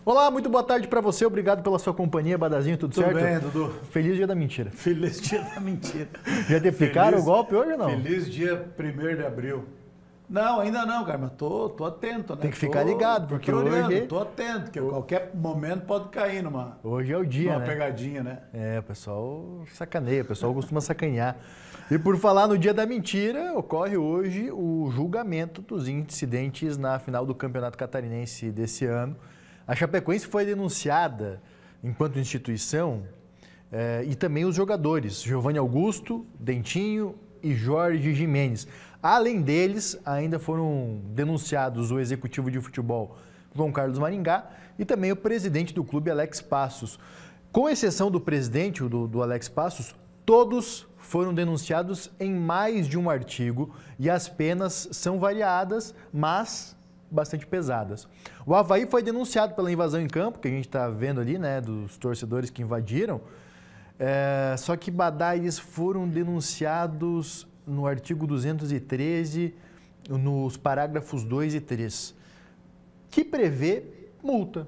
Olá, muito boa tarde para você. Obrigado pela sua companhia, Badazinho. Tudo certo? Tudo bem, Dudu. Feliz dia da mentira. Feliz dia da mentira. Já te aplicaram o golpe hoje ou não? Feliz dia 1º de abril. Não, ainda não, cara, mas tô atento, né? Tem que ficar ligado, porque hoje... Tô atento, porque a qualquer momento pode cair numa... Hoje é o dia, numa pegadinha, né? É, o pessoal sacaneia, o pessoal costuma sacanear. E por falar no dia da mentira, ocorre hoje o julgamento dos incidentes na final do Campeonato Catarinense desse ano. A Chapecoense foi denunciada enquanto instituição e também os jogadores, Giovanni Augusto, Dentinho e Jorge Gimenez. Além deles, ainda foram denunciados o executivo de futebol, João Carlos Maringá, e também o presidente do clube, Alex Passos. Com exceção do presidente, do Alex Passos, todos foram denunciados em mais de um artigo e as penas são variadas, mas bastante pesadas. O Avaí foi denunciado pela invasão em campo, que a gente está vendo ali, né, dos torcedores que invadiram, só que Badá, eles foram denunciados no artigo 213, nos parágrafos 2 e 3, que prevê multa.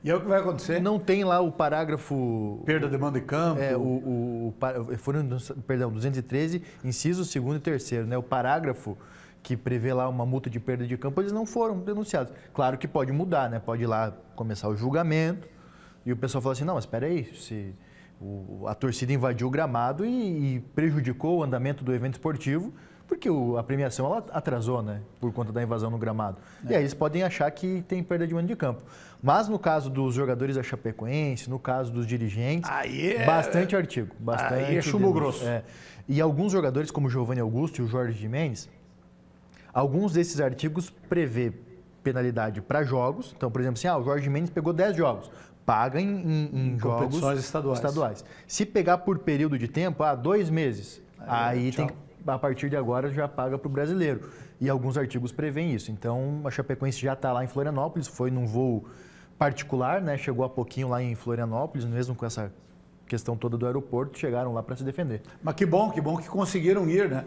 E é o que vai acontecer? Não tem lá o parágrafo... Perda de mando de campo. Foram, perdão, 213, incisos 2º e 3º, né? O parágrafo que prevê lá uma multa de perda de campo, eles não foram denunciados. Claro que pode mudar, né? Pode ir lá começar o julgamento e o pessoal fala assim, não, mas espera aí, se a torcida invadiu o gramado e prejudicou o andamento do evento esportivo, porque a premiação ela atrasou, né? Por conta da invasão no gramado. E aí eles podem achar que tem perda de mando de campo. Mas no caso dos jogadores da Chapecoense, no caso dos dirigentes, bastante artigo. Bastante aí é chumbo grosso. E alguns jogadores, como o Giovanni Augusto e o Jorge Gimenez, alguns desses artigos prevê penalidade para jogos. Então, por exemplo, assim, o Jorge Gimenez pegou 10 jogos. Paga em jogos estaduais. Se pegar por período de tempo, 2 meses, aí tem que, a partir de agora já paga para o brasileiro. E alguns artigos prevêem isso. Então, a Chapecoense já está lá em Florianópolis, foi num voo particular, né? Chegou há pouquinho lá em Florianópolis, mesmo com essa questão toda do aeroporto, chegaram lá para se defender. Mas que bom que conseguiram ir, né?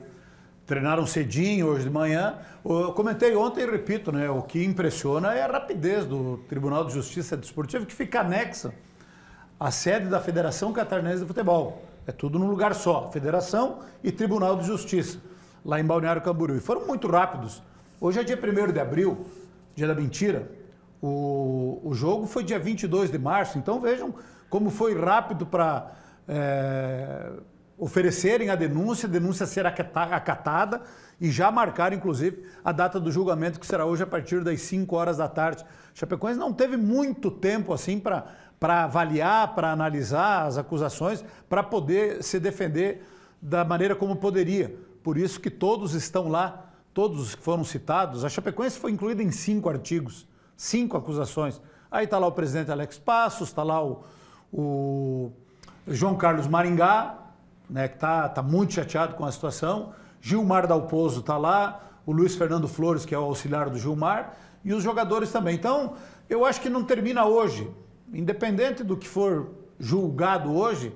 Treinaram cedinho hoje de manhã. Eu comentei ontem e repito, né? O que impressiona é a rapidez do Tribunal de Justiça Desportiva, que fica anexa à sede da Federação Catarinense de Futebol. É tudo num lugar só, Federação e Tribunal de Justiça, lá em Balneário Camboriú. E foram muito rápidos. Hoje é dia 1º de abril, dia da mentira. O jogo foi dia 22 de março, então vejam como foi rápido para... oferecerem a denúncia ser acatada e já marcar, inclusive, a data do julgamento, que será hoje a partir das 5 horas da tarde. Chapecoense não teve muito tempo assim para avaliar, para analisar as acusações, para poder se defender da maneira como poderia. Por isso que todos estão lá, todos os que foram citados. A Chapecoense foi incluída em 5 artigos, 5 acusações. Aí está lá o presidente Alex Passos, está lá o João Carlos Maringá, né, que está muito chateado com a situação. Gilmar Dalpozo está lá, o Luiz Fernando Flores, que é o auxiliar do Gilmar, e os jogadores também. Então, eu acho que não termina hoje. Independente do que for julgado hoje,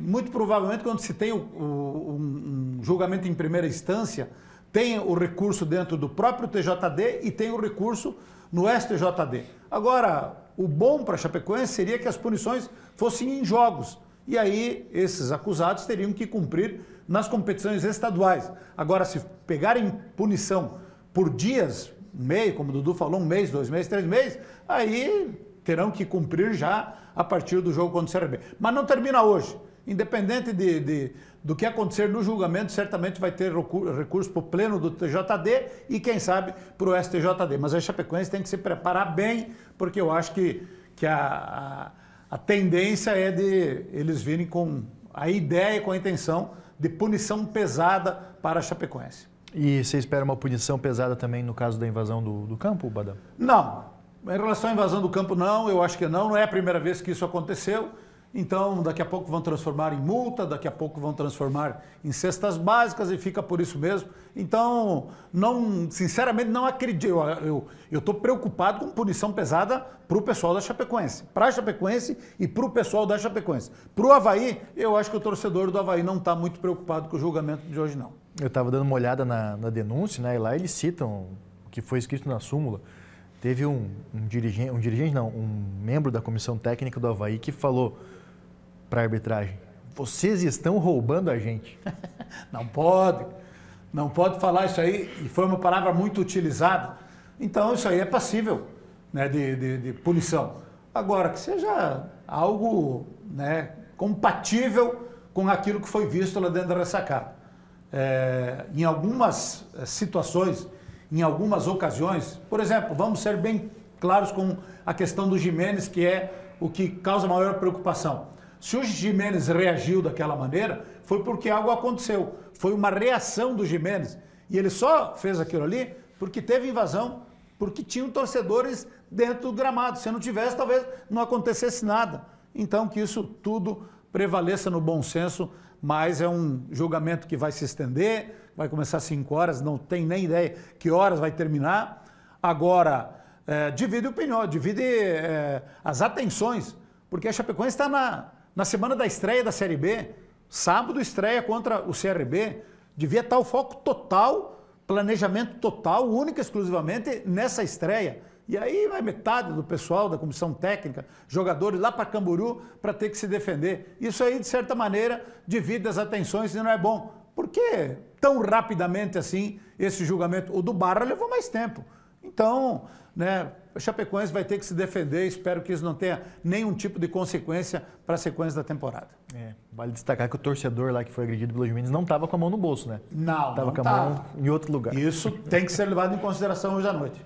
muito provavelmente quando se tem um julgamento em primeira instância, tem o recurso dentro do próprio TJD e tem o recurso no STJD. Agora, o bom para a Chapecoense seria que as punições fossem em jogos. E aí, esses acusados teriam que cumprir nas competições estaduais. Agora, se pegarem punição por dias, um mês, como o Dudu falou, 1 mês, 2 meses, 3 meses, aí terão que cumprir já a partir do jogo contra o CRB. Mas não termina hoje. Independente do que acontecer no julgamento, certamente vai ter recurso para o pleno do TJD e, quem sabe, para o STJD. Mas a Chapecoense tem que se preparar bem, porque eu acho que a tendência é de eles virem com a ideia, com a intenção de punição pesada para a Chapecoense. E você espera uma punição pesada também no caso da invasão do campo, Badão? Não. Em relação à invasão do campo, não. Eu acho que não. Não é a primeira vez que isso aconteceu. Então, daqui a pouco vão transformar em multa, daqui a pouco vão transformar em cestas básicas e fica por isso mesmo. Então, sinceramente, não acredito. Eu estou preocupado com punição pesada para o pessoal da Chapecoense. Para a Chapecoense e para o pessoal da Chapecoense. Para o Avaí, eu acho que o torcedor do Avaí não está muito preocupado com o julgamento de hoje, não. Eu estava dando uma olhada na denúncia, né? E lá eles citam o que foi escrito na súmula, Teve um dirigente não, um membro da comissão técnica do Avaí que falou para a arbitragem: vocês estão roubando a gente. Não pode falar isso aí, e foi uma palavra muito utilizada. Então isso aí é passível, né, de punição. Agora, que seja algo, né, compatível com aquilo que foi visto lá dentro da ressacada. Em algumas situações, em algumas ocasiões, por exemplo, vamos ser bem claros com a questão do Giménez, que é o que causa maior preocupação. Se o Giménez reagiu daquela maneira, foi porque algo aconteceu. Foi uma reação do Giménez. E ele só fez aquilo ali porque teve invasão, porque tinham torcedores dentro do gramado. Se não tivesse, talvez não acontecesse nada. Então, que isso tudo prevaleça no bom senso, mas é um julgamento que vai se estender, vai começar às 5 horas, não tem nem ideia que horas vai terminar. Agora, divide opinião, divide as atenções, porque a Chapecoense está na semana da estreia da Série B, sábado estreia contra o CRB, devia estar o foco total, planejamento total, única e exclusivamente nessa estreia. E aí vai metade do pessoal da comissão técnica, jogadores lá para Camboriú, para ter que se defender. Isso aí, de certa maneira, divide as atenções e não é bom. Por que tão rapidamente assim esse julgamento? O do Barra levou mais tempo. Então, né, o Chapecoense vai ter que se defender. Espero que isso não tenha nenhum tipo de consequência para a sequência da temporada. Vale destacar que o torcedor lá que foi agredido pelo Giménez não estava com a mão no bolso, né? Não, Estava com a mão em outro lugar. Isso tem que ser levado em consideração hoje à noite.